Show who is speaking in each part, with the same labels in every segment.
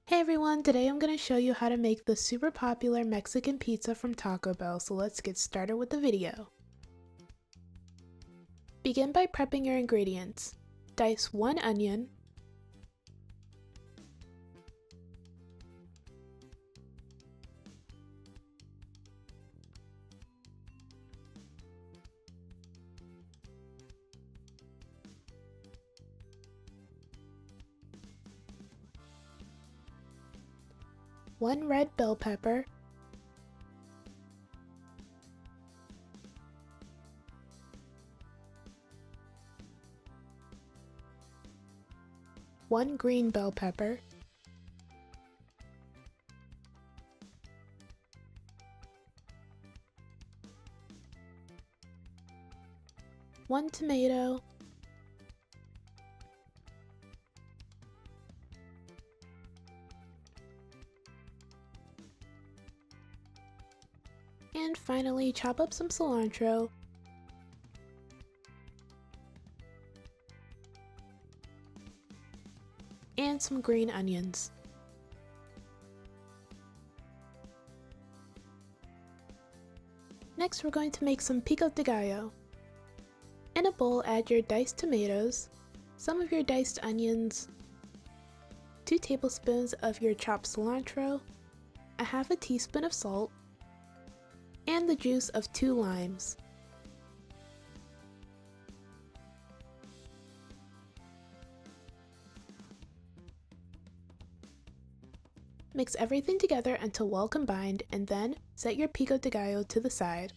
Speaker 1: Hey everyone, today I'm going to show you how to make the super popular Mexican pizza from Taco Bell, so let's get started with the video. Begin by prepping your ingredients. Dice 1 onion, one red bell pepper, one green bell pepper, one tomato, and finally chop up some cilantro, and some green onions. Next we're going to make some Pico De Gallo. In a bowl, add your diced tomatoes, some of your diced onions, 2 tablespoons of your chopped cilantro, a half a teaspoon of salt, and the juice of 2 limes. Mix everything together until well combined, and then set your Pico De Gallo to the side.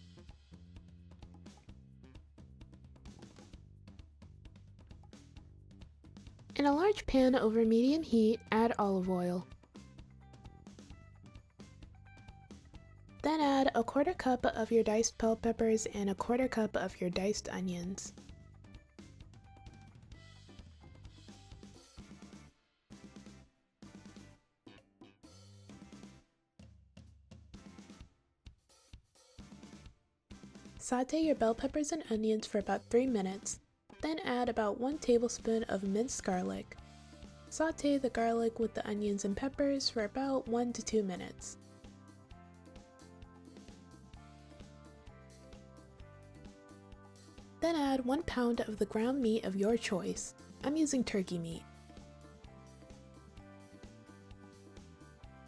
Speaker 1: In a large pan over medium heat, add olive oil. Then add a 1/4 cup of your diced bell peppers and a 1/4 cup of your diced onions. Sauté your bell peppers and onions for about 3 minutes, then add about 1 tablespoon of minced garlic. Sauté the garlic with the onions and peppers for about 1 to 2 minutes. Then add 1 pound of the ground meat of your choice. I'm using turkey meat.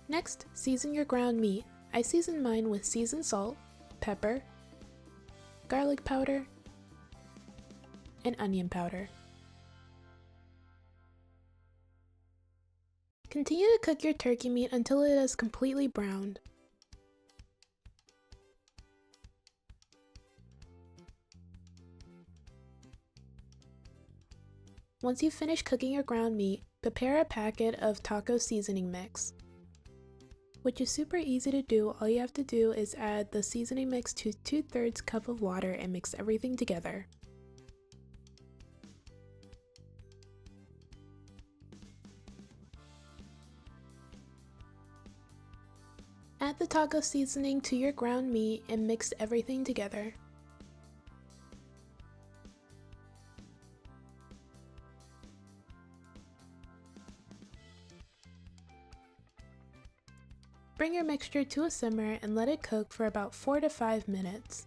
Speaker 1: Next, season your ground meat. I seasoned mine with seasoned salt, pepper, garlic powder, and onion powder. Continue to cook your turkey meat until it is completely browned. Once you finish cooking your ground meat, prepare a packet of taco seasoning mix, which is super easy to do. All you have to do is add the seasoning mix to 2/3 cup of water and mix everything together. Add the taco seasoning to your ground meat and mix everything together. Bring your mixture to a simmer and let it cook for about 4 to 5 minutes.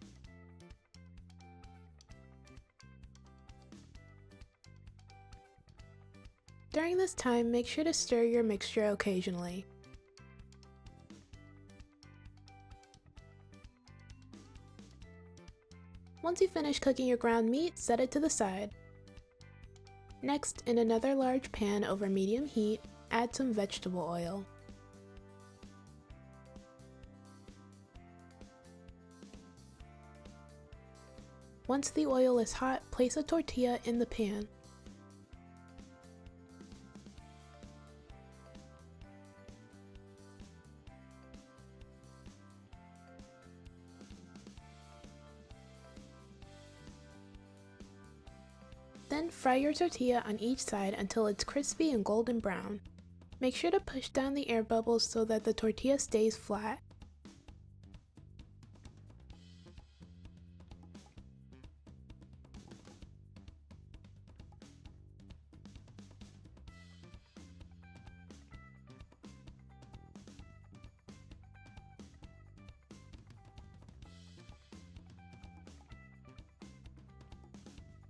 Speaker 1: During this time, make sure to stir your mixture occasionally. Once you finish cooking your ground meat, set it to the side. Next, in another large pan over medium heat, add some vegetable oil. Once the oil is hot, place a tortilla in the pan. Then fry your tortilla on each side until it's crispy and golden brown. Make sure to push down the air bubbles so that the tortilla stays flat.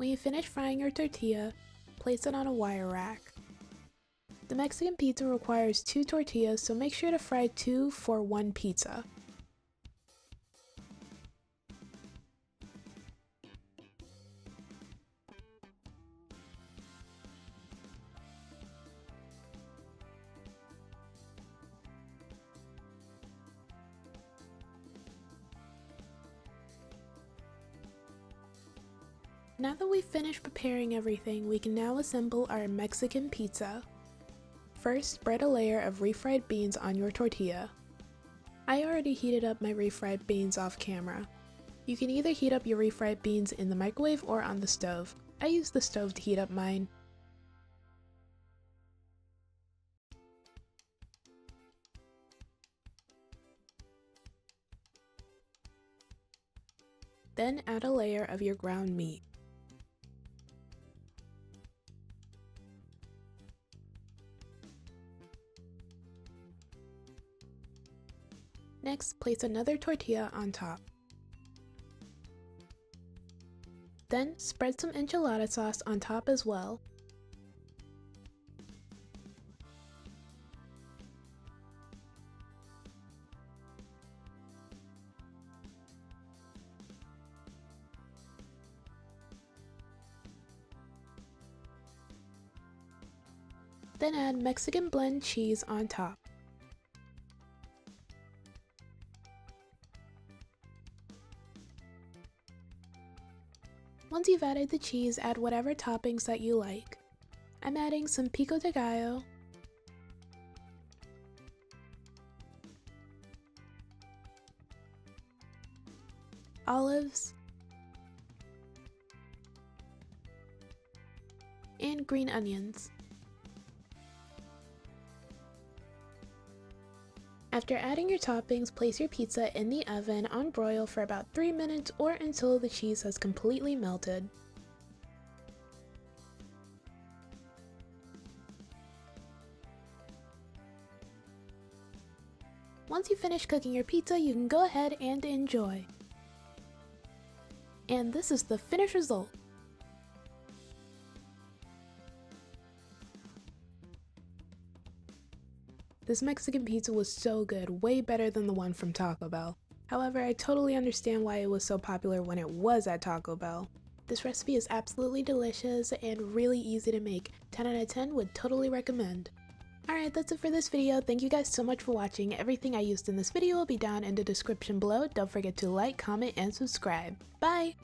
Speaker 1: When you finish frying your tortilla, place it on a wire rack. The Mexican pizza requires 2 tortillas, so make sure to fry 2 for 1 pizza. Now that we've finished preparing everything, we can now assemble our Mexican pizza. First, spread a layer of refried beans on your tortilla. I already heated up my refried beans off camera. You can either heat up your refried beans in the microwave or on the stove. I use the stove to heat up mine. Then add a layer of your ground meat. Next, place another tortilla on top. Then, spread some enchilada sauce on top as well. Then add Mexican blend cheese on top. Once you've added the cheese, add whatever toppings that you like. I'm adding some Pico De Gallo, olives, and green onions. After adding your toppings, place your pizza in the oven on broil for about 3 minutes or until the cheese has completely melted. Once you finish cooking your pizza, you can go ahead and enjoy. And this is the finished result. This Mexican pizza was so good, way better than the one from Taco Bell. However, I totally understand why it was so popular when it was at Taco Bell. This recipe is absolutely delicious and really easy to make. 10 out of 10 would totally recommend. Alright, that's it for this video. Thank you guys so much for watching. Everything I used in this video will be down in the description below. Don't forget to like, comment, and subscribe. Bye!